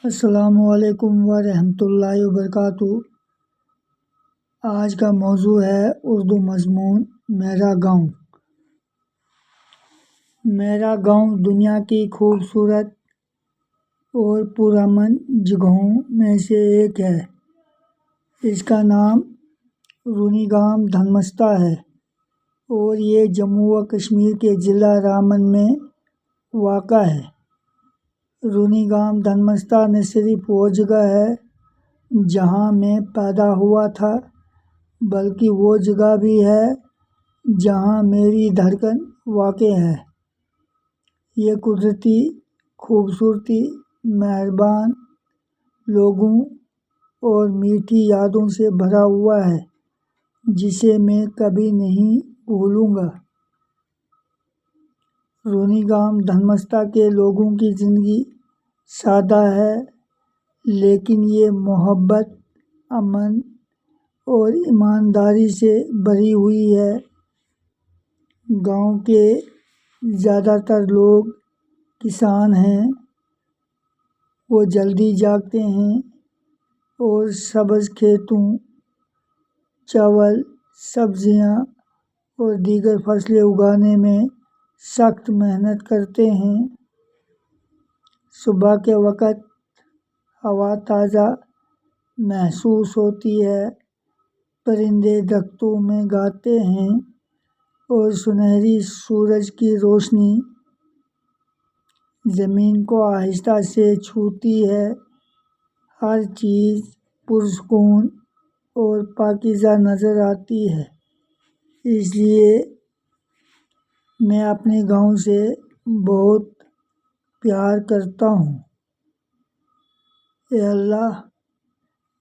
السلام علیکم ورحمۃ اللہ وبرکاتہ۔ آج کا موضوع ہے اردو مضمون میرا گاؤں۔ میرا گاؤں دنیا کی خوبصورت اور پرامن جگہوں میں سے ایک ہے۔ اس کا نام رونی گام دھنمستہ ہے اور یہ جموں و کشمیر کے ضلع رامن میں واقع ہے۔ رونی گام دھنمستہ نہ صرف وہ جگہ ہے جہاں میں پیدا ہوا تھا، بلکہ وہ جگہ بھی ہے جہاں میری دھڑکن واقع ہے۔ یہ قدرتی خوبصورتی، مہربان لوگوں اور میٹھی یادوں سے بھرا ہوا ہے جسے میں کبھی نہیں بھولوں گا۔ رونی گام دھنمستہ کے لوگوں کی زندگی سادہ ہے، لیکن یہ محبت، امن اور ایمانداری سے بھری ہوئی ہے۔ گاؤں کے زیادہ تر لوگ کسان ہیں۔ وہ جلدی جاگتے ہیں اور سبز کھیتوں، چاول، سبزیاں اور دیگر فصلیں اگانے میں سخت محنت کرتے ہیں۔ صبح کے وقت ہوا تازہ محسوس ہوتی ہے، پرندے درختوں میں گاتے ہیں اور سنہری سورج کی روشنی زمین کو آہستہ سے چھوتی ہے۔ ہر چیز پرسکون اور پاکیزہ نظر آتی ہے، اس لیے میں اپنے گاؤں سے بہت پیار کرتا ہوں۔ اے اللہ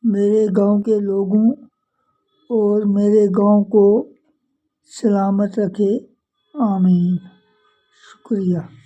میرے گاؤں کے لوگوں اور میرے گاؤں کو سلامت رکھے، آمین۔ شکریہ۔